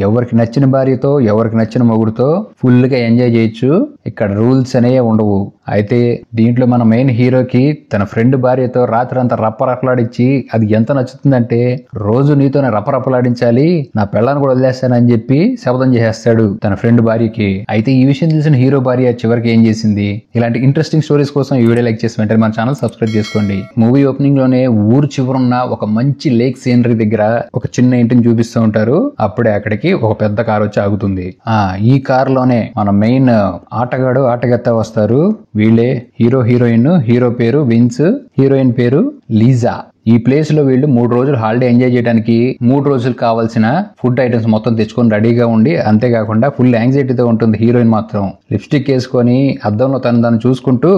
ఎవరికి నచ్చిన భార్యతో ఎవరికి నచ్చిన మొగుడుతో ఫుల్ గా ఎంజాయ్ చేయొచ్చు. ఇక్కడ రూల్స్ అనేవి ఉండవు. అయితే దీంట్లో మన మెయిన్ హీరోకి తన ఫ్రెండ్ భార్యతో రాత్రంతా రప్పరప్పలాడించి అది ఎంత నచ్చుతుందంటే రోజు నీతోనే రప్పరప్పలాడించాలి, నా పెళ్ళాన్ని కూడా వదిలేస్తానని చెప్పి శపథం చేసేస్తాడు తన ఫ్రెండ్ భార్యకి. అయితే ఈ విషయం తెలిసిన హీరో భార్య చివరికి ఏం చేసింది? ఇలాంటి ఇంట్రెస్టింగ్ స్టోరీస్ కోసం ఈ వీడియో లైక్ చేసి వెంటనే మన ఛానల్ సబ్స్క్రైబ్ చేసుకోండి. మూవీ ఓపెనింగ్ లోనే ఊరు చివరున్న ఒక మంచి లేక్ సీనరీ దగ్గర ఒక చిన్న ఇంటిని చూపిస్తూ ఉంటారు. అప్పుడే అక్కడికి ఒక పెద్ద కార్ వచ్చి ఆగుతుంది. ఈ కార్ లోనే మన మెయిన్ ఆటగాడు ఆటగత్త వస్తారు. వీళ్ళే హీరో హీరోయిన్. హీరో పేరు విన్స్, హీరోయిన్ పేరు లీజా. ఈ ప్లేస్ లో వీళ్ళు 3 రోజులు హాలిడే ఎంజాయ్ చేయడానికి 3 రోజులు కావాల్సిన ఫుడ్ ఐటమ్స్ మొత్తం తెచ్చుకొని రెడీగా ఉండి, అంతేకాకుండా ఫుల్ యాంగ్జైటీతో ఉంటుంది హీరోయిన్ మాత్రం. లిప్స్టిక్ వేసుకొని అద్దంలో తను చూసుకుంటూ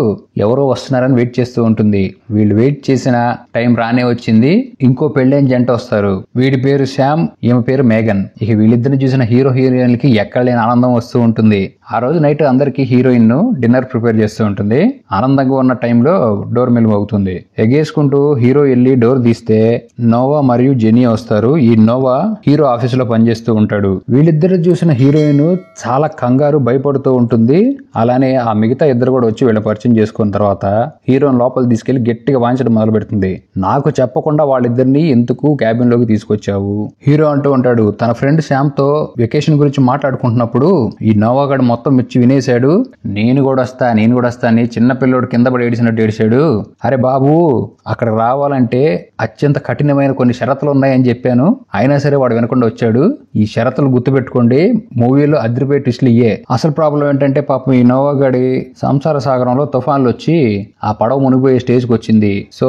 ఎవరో వస్తున్నారని వెయిట్ చేస్తూ ఉంటుంది. వీళ్ళు వెయిట్ చేసిన టైం రానే వచ్చింది. ఇంకో పెళ్ళైన జంట వస్తారు. వీడి పేరు శ్యామ్, ఈమె పేరు మేఘన్. ఇక వీళ్ళిద్దరిని చూసిన హీరో హీరోయిన్లకి ఎక్కడ లేని ఆనందం వస్తూ ఉంటుంది. ఆ రోజు నైట్ అందరికి హీరోయిన్ డిన్నర్ ప్రిపేర్ చేస్తూ ఉంటుంది. ఆనందంగా ఉన్న టైంలో డోర్ మెల్ మోగుతుంది. ఎగేసుకుంటూ హీరో వెళ్ళి డోర్ తీస్తే నోవా మరియు జెనీ వస్తారు. ఈ నోవా హీరో ఆఫీస్ లో పనిచేస్తూ ఉంటాడు. వీళ్ళిద్దరు చూసిన హీరోయిన్ చాలా కంగారు భయపడుతూ ఉంటుంది. అలానే ఆ మిగతా ఇద్దరు కూడా వచ్చి వీళ్ళ పరిచయం చేసుకున్న తర్వాత హీరోని లోపల తీసుకెళ్లి గట్టిగా వాయించడం మొదలు పెడుతుంది. నాకు చెప్పకుండా వాళ్ళిద్దరిని ఎందుకు క్యాబిన్ లోకి తీసుకొచ్చావు? హీరో అంటూ ఉంటాడు. తన ఫ్రెండ్ శ్యామ్ తో వెకేషన్ గురించి మాట్లాడుకుంటున్నప్పుడు ఈ నోవా గడు మొత్తం మిచ్చి వినేశాడు. నేను కూడా వస్తా అని చిన్న పిల్లోడు కింద పడి ఏడిసినట్టు ఏడిశాడు. అరే బాబు, అక్కడ రావాలంటే అత్యంత కఠినమైన కొన్ని షరతులు ఉన్నాయని చెప్పాను, అయినా సరే వాడు వినకుండా వచ్చాడు. ఈ షరతులు గుర్తుపెట్టుకోండి, మూవీలో అదిరిపోయే ట్విస్టులు ఇయ్యే. అసలు ప్రాబ్లం ఏంటంటే పాపం ఈ నోవా గడి సంసార సాగరంలో తుఫాన్లు వచ్చి ఆ పడవ మునిగిపోయే స్టేజ్కి వచ్చింది. సో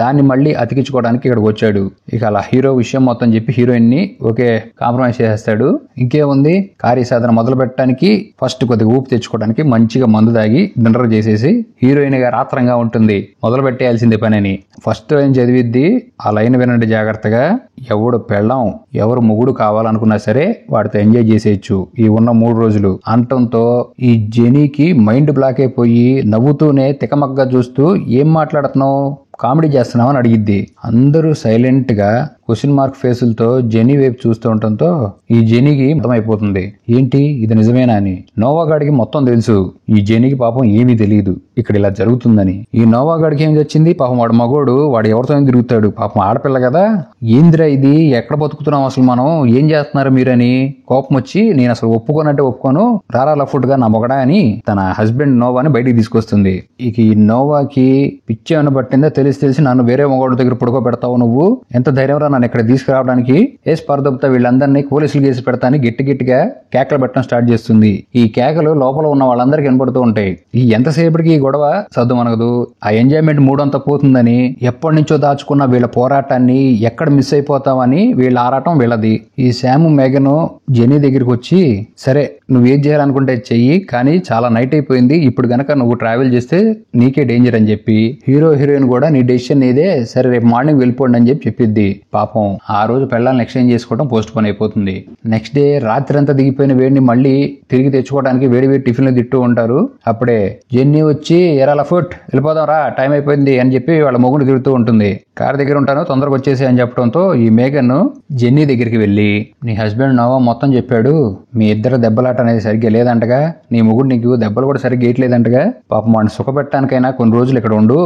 దాన్ని మళ్ళీ అతికించుకోవడానికి ఇక్కడికి వచ్చాడు. ఇక అలా హీరో విషయం మొత్తం చెప్పి హీరోయిన్ ని ఓకే కాంప్రమైజ్ చేసేస్తాడు. ఇంకేముంది, కార్యసాధన మొదలు పెట్టడానికి ఫస్ట్ కొద్దిగా ఊపి తెచ్చుకోవడానికి మంచిగా మందు తాగి డిన్నర్ చేసేసి హీరోయిన్ గా రాత్రంగా ఉంటుంది. మొదలు పెట్టేయాల్సిందే పని. ఫస్ట్ లైన్ చదివిద్ది, ఆ లైన్ వినండి జాగ్రత్తగా. ఎవడు పెళ్ళం ఎవరు మొగుడు కావాలనుకున్నా సరే వాడితో ఎంజాయ్ చేసేయచ్చు ఈ ఉన్న 3 రోజులు అంటంతో ఈ జెనీకి మైండ్ బ్లాక్ అయిపోయి నవ్వుతూనే తికమగ్గా చూస్తూ ఏం మాట్లాడుతున్నావు, కామెడీ చేస్తున్నావు అని అడిగిద్ది. అందరూ సైలెంట్ గా క్వశ్చన్ మార్క్ ఫేసులతో జెనీ వైపు చూస్తూ ఉండటంతో ఈ జెనీకి అర్థమైపోతుంది ఏంటి ఇది నిజమేనా అని. నోవాగాడికి మొత్తం తెలుసు, ఈ జెనీకి పాపం ఏమీ తెలియదు ఇక్కడ ఇలా జరుగుతుందని. ఈ నోవాగాడికి ఏం వచ్చింది, పాపం వాడు మగోడు, వాడు ఎవరితో తిరుగుతాడు, పాపం ఆడపిల్ల కదా, ఏందిరా ఇది, ఎక్కడ బతుకుతున్నాం అసలు మనం, ఏం చేస్తున్నారు మీరని కోపం వచ్చి నేను అసలు ఒప్పుకోనంటే ఒప్పుకోను, రారా లఫుట్ గా నా మొగడా అని తన హస్బెండ్ నోవాని బయటికి తీసుకొస్తుంది. ఇక ఈ నోవాకి పిచ్చి ఏమైనా పట్టిందా తెలిసి నన్ను వేరే మొగోడు దగ్గర పడుకోబెడతావు, నువ్వు ఎంత ధైర్యం రా నన్ను ఇక్కడ తీసుకురావడానికి, ఏస్ పరదొబ్బుతా వీళ్ళందరినీ పోలీసులు కేసు పెడతాని గట్టిగా కేకలు పెట్టడం స్టార్ట్ చేస్తుంది. ఈ కేకలు లోపల ఉన్న వాళ్ళందరికీ వినపడుతూ ఉంటాయి. ఈ ఎంతసేపటికి ఈ గొడవ సద్దు మనగదు, ఆ ఎంజాయ్మెంట్ మూడంతా పోతుందని ఎప్పటి నుంచో దాచుకున్న వీళ్ళ పోరాటాన్ని ఎక్కడ మిస్ అయిపోతామని వీళ్ళ ఆరాటం వీళ్ళది. ఈ శాము మేఘను జెనీ దగ్గరికి వచ్చి సరే నువ్వేం చేయాలనుకుంటే చెయ్యి, కానీ చాలా నైట్ అయిపోయింది, ఇప్పుడు గనక నువ్వు ట్రావెల్ చేస్తే నీకే డేంజర్ అని చెప్పి హీరో హీరోయిన్ కూడా నీ డెసిషన్ నీదే, సరే రేపు మార్నింగ్ వెళ్ళిపోండి అని చెప్పిద్ది. పాపం ఆ రోజు పెళ్ళాలను ఎక్స్చేంజ్ చేసుకోవడం పోస్ట్ పోన్ అయిపోతుంది. నెక్స్ట్ డే రాత్రి అంతా దిగిపోయిన వేడిని మళ్ళీ తిరిగి తెచ్చుకోవడానికి వేడి టిఫిన్లు తింటూ ఉంటారు. అప్పుడే జెన్నీ వచ్చి ఎరాల ఫుట్ వెళ్ళిపోదాం రా టైం అయిపోయింది అని చెప్పి వాళ్ళ మొగుడు తిరుగుతూ ఉంటుంది. కార్ దగ్గర ఉంటాను తొందరగా వచ్చేసి అని చెప్పడంతో ఈ మేఘన్ జెన్నీ దగ్గరికి వెళ్ళి నీ హస్బెండ్ నోవా మొత్తం చెప్పాడు, మీ ఇద్దరు దెబ్బలాట అనేది సరిగ్గా లేదంటగా, నీ మొగుడు నీకు దెబ్బలు కూడా సరిగ్గా వేయట్లేదంటగా, పాపం వాడిని సుఖపెట్టడానికైనా కొన్ని రోజులు ఇక్కడ ఉండు.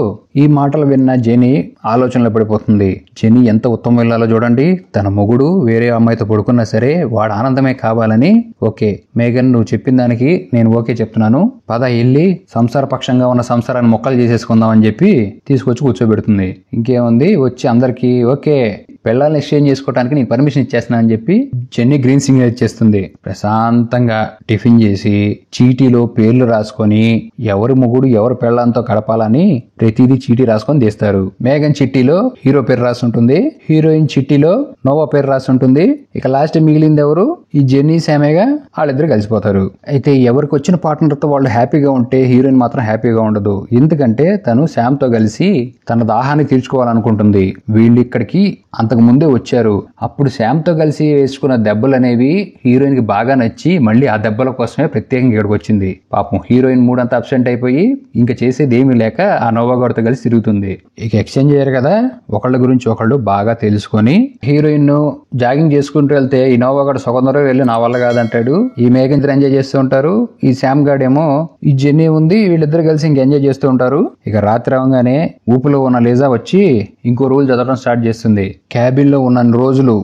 ఈ మాటలు విన్న జెనీ ఆలోచనలో పడిపోతుంది. జెనీ ఎంత ఉత్తమం వెళ్ళాలో చూడండి, తన మొగుడు వేరే అమ్మాయితో పడుకున్నా సరే వాడు ఆనందమే కావాలని. ఓకే మేఘన్ నువ్వు చెప్పిన దానికి నేను ఓకే చెప్తున్నాను, పద వెళ్ళి సంసార పక్షంగా ఉన్న సంసారాన్ని మొక్కలు చేసేసుకుందాం అని చెప్పి తీసుకొచ్చి కూర్చోబెడుతుంది. ఇంకేముంది, వచ్చి అందరికి ఓకే పెళ్ళాలను ఎక్స్చేంజ్ చేసుకోవడానికి నీకు పర్మిషన్ ఇచ్చేస్తున్నా అని చెప్పి జెన్నీ గ్రీన్ సిగ్నల్ ఇచ్చేస్తుంది. ప్రశాంతంగా టిఫిన్ చేసి చీటీలో పేర్లు రాసుకొని ఎవరి మొగుడు ఎవరి పెళ్ళాంతో గడపాలని ప్రతిదీ చీటీ రాసుకొని తీస్తారు. మేఘన్ చిట్టీలో హీరో పేరు రాసి ఉంటుంది, హీరోయిన్ చిట్టీలో నోవా పేరు రాసి ఉంటుంది. ఇక లాస్ట్ మిగిలింది ఎవరు, ఈ జెన్నీ శామేగా వాళ్ళిద్దరు కలిసిపోతారు. అయితే ఎవరికి వచ్చిన పార్ట్నర్తో వాళ్ళు హ్యాపీగా ఉంటే హీరోయిన్ మాత్రం హ్యాపీగా ఉండదు. ఎందుకంటే తను శామ్ తో కలిసి తన దాహాన్ని తీర్చుకోవాలనుకుంటుంది. వీళ్ళు ఇక్కడికి అంతకు ముందే వచ్చారు. అప్పుడు శామ్ తో కలిసి వేసుకున్న దెబ్బలు అనేవి హీరోయిన్ కి బాగా నచ్చి మళ్ళీ ఆ దెబ్బల కోసమే ప్రత్యేకంగా ఇక్కడికి వచ్చింది. పాపం హీరోయిన్ మూడ్ అంతా అబ్సెంట్ అయిపోయి ఇంకా చేసేది ఏమీ లేక ఆ నోవాగాడితో కలిసి తిరుగుతుంది. ఇక ఎక్స్చేంజ్ అయ్యారు కదా, ఒకళ్ళ గురించి ఒకళ్ళు బాగా తెలుసుకొని హీరోయిన్ జాగింగ్ చేసుకుంటూ వెళ్తే ఈ నోవాగాడు సొగందరో వెళ్ళి నా వల్ల కాదంటాడు. ఈ మేఘ ఇద్దరు ఎంజాయ్ చేస్తూ ఉంటారు. ఈ శామ్ గాడేమో ఈ జెన్నీ ఉంది, వీళ్ళిద్దరు కలిసి ఇంక ఎంజాయ్ చేస్తూ ఉంటారు. ఇక రాత్రి అవగానే ఊపులో ఉన్న లీజా వచ్చి ఇంకో రూల్ చదవడం స్టార్ట్ చేస్తుంది. క్యాబిన్ లో ఉన్న రోజులు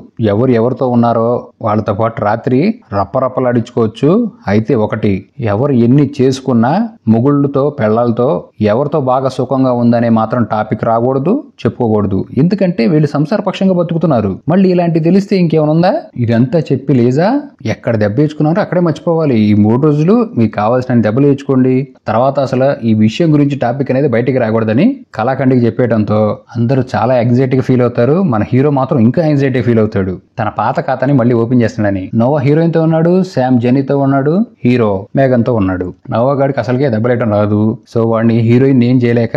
ఎవరితో ఉన్నారో వాళ్ళతో పాటు రాత్రి రప్పరప్పలాడించుకోవచ్చు. అయితే ఒకటి, ఎవరు ఎన్ని చేసుకున్నా మొగుళ్ళతో పెళ్లాలతో ఎవరితో బాగా సుఖంగా ఉందనే మాత్రం టాపిక్ రాకూడదు, చెప్పుకోకూడదు. ఎందుకంటే వీళ్ళు సంసార పక్షంగా బతుకుతున్నారు. మళ్ళీ ఇలాంటి తెలిస్తే ఇంకేమనుందా? ఇదంతా చెప్పి లీజా ఎక్కడ దెబ్బ ఇచ్చుకున్నారో అక్కడే మర్చిపోవాలి. ఈ 3 రోజులు మీకు కావాల్సిన దెబ్బలు ఇచ్చుకోండి, తర్వాత అసలు ఈ విషయం గురించి టాపిక్ అనేది బయటికి రాకూడదని కళాఖండికి చెప్పేయడంతో అందరూ చాలా యాంగ్జైటీగా ఫీల్ అవుతారు. మన హీరో మాత్రం ఇంకా యాంగ్జైటీ ఫీల్ అవుతాడు. తన పాత ఖాతాని మళ్ళీ ఓపెన్ చేస్తున్నాడని. నోవా హీరోయిన్ తో ఉన్నాడు, శామ్ జెన్నీతో ఉన్నాడు, హీరో మేఘన్ తో ఉన్నాడు. నోవా గాడికి అసలుకే దెబ్బలేయటం రాదు. సో వాడిని హీరోయిన్ ఏం చేయలేక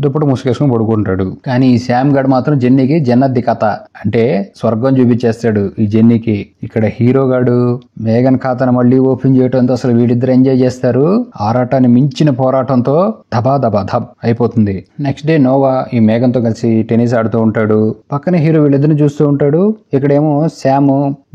దుప్పటి ముసుకేసుకుని పడుకుంటాడు. కానీ ఈ శామ్ గాడు మాత్రం జెన్నీకి జన్నద్ది కథ అంటే స్వర్గం చూపించేస్తాడు ఈ జెన్నీకి. ఇక్కడ హీరో గాడు మేఘన్ ఖాతాను మళ్ళీ ఓపెన్ చేయడంతో అసలు వీళ్ళిద్దరు ఎంజాయ్ చేస్తారు. ఆరాటాన్ని మించిన పోరాటంతో దబా దబా ధబ్ అయిపోతుంది. నెక్స్ట్ డే నోవా ఈ మేఘన్ తో కలిసి టెన్నిస్ ఆడుతూ ఉంటాడు. పక్కన హీరో వీళ్ళిద్దరిని చూస్తూ ఉంటాడు. ఇక్కడేమో శామ్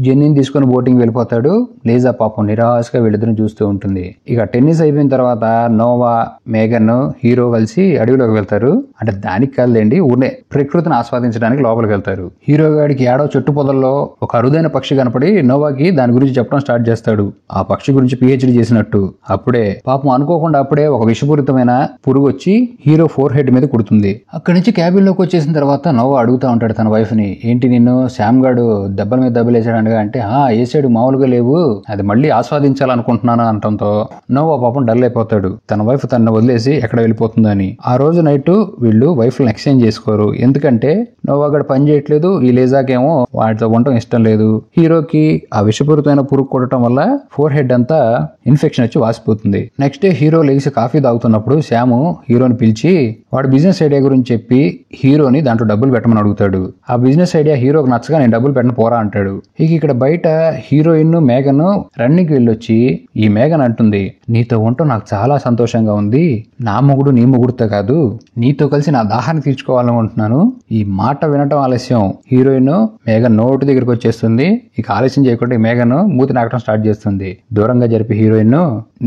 జెన్నీని తీసుకుని బోటింగ్ వెళ్ళిపోతాడు. లీజా పాపం నిరాశగా వీళ్ళిద్దరిని చూస్తూ ఉంటుంది. ఇక టెన్నిస్ అయిపోయిన తర్వాత నోవా మేఘన్ హీరో కలిసి అడవిలోకి వెళ్తారు. అంటే దానికి కాదులేండి, ఊరినే ప్రకృతిని ఆస్వాదించడానికి లోపలికి వెళ్తారు. హీరో గాడికి ఏడో చెట్టు పొదల్లో ఒక అరుదైన పక్షి కనపడి నోవాకి దాని గురించి చెప్పడం స్టార్ట్ చేస్తాడు. ఆ పక్షి గురించి పిహెచ్డి చేసినట్టు. అప్పుడే పాపం అనుకోకుండా అప్పుడే ఒక విషపూరితమైన పురుగు వచ్చి హీరో ఫోర్ హెడ్ మీద కుడుతుంది. అక్కడి నుంచి క్యాబిన్ లోకి వచ్చేసిన తర్వాత నోవా అడుగుతా ఉంటాడు తన వైఫ్ ని, ఏంటి నిన్ను శామ్ గాడు దెబ్బల మీద దెబ్బలు వేసాడు అంటే వేసాడు, మామూలుగా లేవు, అది మళ్ళీ ఆస్వాదించాలనుకుంటున్నాను అనటంతో నోవా పాపం డల్ అయిపోతాడు. తన వైఫ్ తనను వదిలేసి ఎక్కడ వెళ్ళిపోతుందని. ఆ రోజు నైట్ వీళ్ళు వైఫ్లను ఎక్స్చేంజ్ చేసుకోరు. ఎందుకంటే నోవా గడు పని చేయట్లేదు, ఈ లేజాకేమో వాటితో ఉండటం ఇష్టం లేదు. హీరోకి ఆ విషపూరితమైన పురుగు కొట్టడం వల్ల ఫోర్ హెడ్ అంతా ఇన్ఫెక్షన్ వచ్చి వాసిపోతుంది. నెక్స్ట్ డే హీరో లేచి కాఫీ తాగుతున్నప్పుడు శాము హీరోని పిలిచి వాడు బిజినెస్ ఐడియా గురించి చెప్పి హీరోని దాంట్లో డబ్బులు పెట్టమని అడుగుతాడు. ఆ బిజినెస్ ఐడియా హీరోకి నచ్చగా నేను డబ్బులు పెట్టను పోరా అంటాడు. ఇక ఇక్కడ బయట హీరోయిన్ మేఘన్ రన్నింగ్ వెళ్ళొచ్చి ఈ మేఘన్ అంటుంది, నీతో ఉండటం నాకు చాలా సంతోషంగా ఉంది, నా మొగుడు నీ మొగుడుతో కాదు, నీతో కలిసి నా దాహాన్ని తీర్చుకోవాలనుకుంటున్నాను. ఈ మాట వినటం ఆలస్యం హీరోయిన్ మేఘన్ నోటి దగ్గరికి వచ్చేస్తుంది. ఇక ఆలస్యం చేయకుండా మేఘన్ మూతి నాకటం స్టార్ట్ చేస్తుంది. దూరంగా జరిపి హీరోయిన్,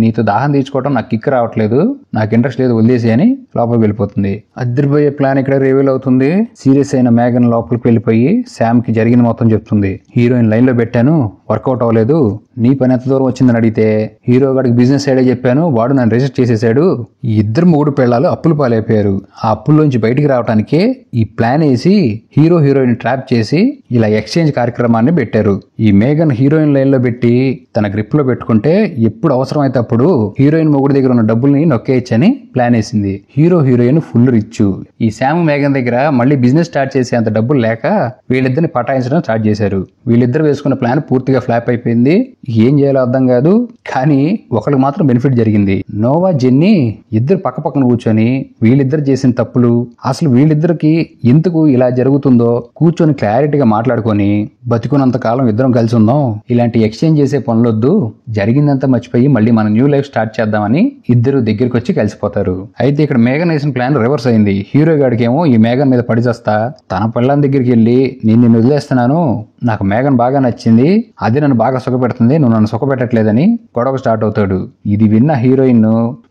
నీతో దాహం తీర్చుకోవడం నాకు కిక్ రావట్లేదు, నాకు ఇంట్రెస్ట్ లేదు, వదిలేసి అని లోపలికి వెళ్ళిపోతుంది. అద్దరిపోయే ప్లాన్ ఇక్కడ రివీల్ అవుతుంది. సీరియస్ అయిన మేఘన్ లోపలికి వెళ్ళిపోయి శామ్ కి జరిగిన మొత్తం చెప్తుంది. హీరోయిన్ లైన్ లో పెట్టాను, వర్కౌట్ అవ్వలేదు, నీ పని ఎంత దూరం వచ్చిందని అడిగితే హీరో గాడికి బిజినెస్ ఐడియా చెప్పాను, వాడు నన్ను రిజెక్ట్ చేసేసాడు. ఈ ఇద్దరు మొగుడు పెళ్ళాలు అప్పులు పాలైపోయారు. ఆ అప్పుల్లోంచి బయటికి రావడానికే ఈ ప్లాన్ వేసి హీరోయిన్ ట్రాప్ చేసి ఇలా ఎక్స్చేంజ్ కార్యక్రమాన్ని పెట్టారు. ఈ మేఘన్ హీరోయిన్ లైన్ లో పెట్టి తన గ్రిప్ లో పెట్టుకుంటే ఎప్పుడు అవసరమైతే అప్పుడు హీరోయిన్ మొగుడు దగ్గర ఉన్న డబ్బుల్ని నొక్కేయచ్చని ప్లాన్ వేసింది. Heroine full rich. ఈ శామ్ మేఘన్ దగ్గర మళ్ళీ బిజినెస్ స్టార్ట్ చేసే అంత డబ్బులు లేక వీళ్ళిద్దరిని పటాయించడం స్టార్ట్ చేశారు. వీళ్ళిద్దరు వేసుకున్న ప్లాన్ పూర్తిగా ఫ్లాప్ అయిపోయింది. ఏం చేయాలో అర్థం కాదు. కానీ ఒకరికి మాత్రం బెనిఫిట్ జరిగింది. నోవా జెన్నీ ఇద్దరు పక్క పక్కన కూర్చొని వీళ్ళిద్దరు చేసిన తప్పులు, అసలు వీళ్ళిద్దరికి ఎందుకు ఇలా జరుగుతుందో కూర్చొని క్లారిటీగా మాట్లాడుకొని బతికున్నంత కాలం ఇద్దరం కలిసి ఉందాం, ఇలాంటి ఎక్స్చేంజ్ చేసే పనులొద్దు, జరిగిందంతా మర్చిపోయి మళ్ళీ మన న్యూ లైఫ్ స్టార్ట్ చేద్దామని ఇద్దరు దగ్గరికి వచ్చి కలిసిపోతారు. అయితే ఇక్కడ మేఘన్ వేసిన ప్లాన్ రివర్స్ అయింది. హీరో గాడికేమో ఈ మేఘన్ మీద పడి చేస్తా తన పిల్లని దగ్గరికి వెళ్ళి నిన్ను వదిలేస్తున్నాను, నాకు మేఘన్ బాగా నచ్చింది, అది నన్ను బాగా సుఖపెడుతుంది, నువ్వు నన్ను సుఖపెట్టట్లేదని గొడవ స్టార్ట్ అవుతాడు. ఇది విన్న హీరోయిన్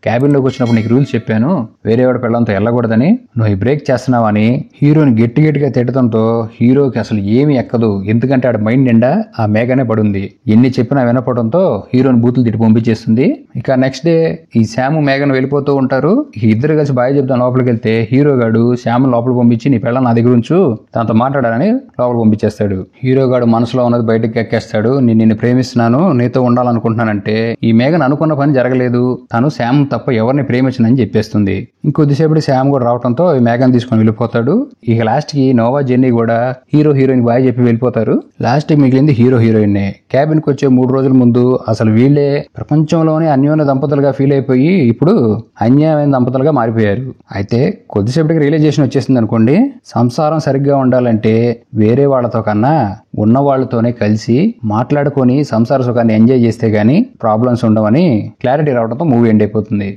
క్యాబిన్ లోకి వచ్చినప్పుడు నీకు రూల్స్ చెప్పాను, వేరే వాడి పిల్లలతో వెళ్ళకూడదని, నువ్వు ఈ బ్రేక్ చేస్తున్నావని హీరోని గట్టిగా తిట్టడంతో హీరోకి అసలు ఏమీ ఎక్కదు. ఎందుకంటే ఆడ మైండ్ నిండా ఆ మేఘనే పడుంది. ఎన్ని చెప్పినా వినపడంతో హీరోని బూతులు తిట్టి పంపించేస్తుంది. ఇక నెక్స్ట్ డే ఈ శాము మేఘన్ వెళ్ళిపోతూ ఉంటారు. ఇద్దరు కలిసి బాగా చెప్తాను లోపలికి వెళ్తే హీరో గాడు శాము లోపల పంపించి నీ పిల్లలు నా దగ్గర ఉంచు, తనతో మాట్లాడాలని లోపల పంపించేస్తాడు. హీరో గాడు మనసులో ఉన్నది బయటకు ఎక్కేస్తాడు. నిన్ను ప్రేమిస్తున్నాను, నీతో ఉండాలనుకుంటున్నానంటే ఈ మేఘన్ అనుకున్న పని జరగలేదు, తను శామ్ తప్ప ఎవరిని ప్రేమించనని చెప్పేస్తుంది. ఇంకొద్దిసేపటి శామ్ కూడా రావడంతో ఈ మేఘన్ తీసుకొని వెళ్ళిపోతాడు. ఇక లాస్ట్ కి నోవా జెన్నీ కూడా హీరోయిన్ బాయ్ చెప్పి వెళ్ళిపోతారు. లాస్ట్ మిగిలింది హీరోయిన్. క్యాబిన్ కి వచ్చే 3 రోజుల ముందు అసలు వీళ్ళే ప్రపంచంలోనే అన్యోన్య దంపతులుగా ఫీల్ అయిపోయి ఇప్పుడు అన్యాయమైన దంపతులుగా మారిపోయారు. అయితే కొద్దిసేపటికి రియలైజేషన్ వచ్చేసింది అనుకోండి, సంసారం సరిగ్గా ఉండాలంటే వేరే వాళ్ళతో కన్నా ఉన్న వాళ్ళతోనే కలిసి మాట్లాడుకొని సంసార సుఖాన్ని ఎంజాయ్ చేస్తే గానీ ప్రాబ్లమ్స్ ఉండవని క్లారిటీ రావడంతో మూవీ ఎండ్ అయిపోతుంది.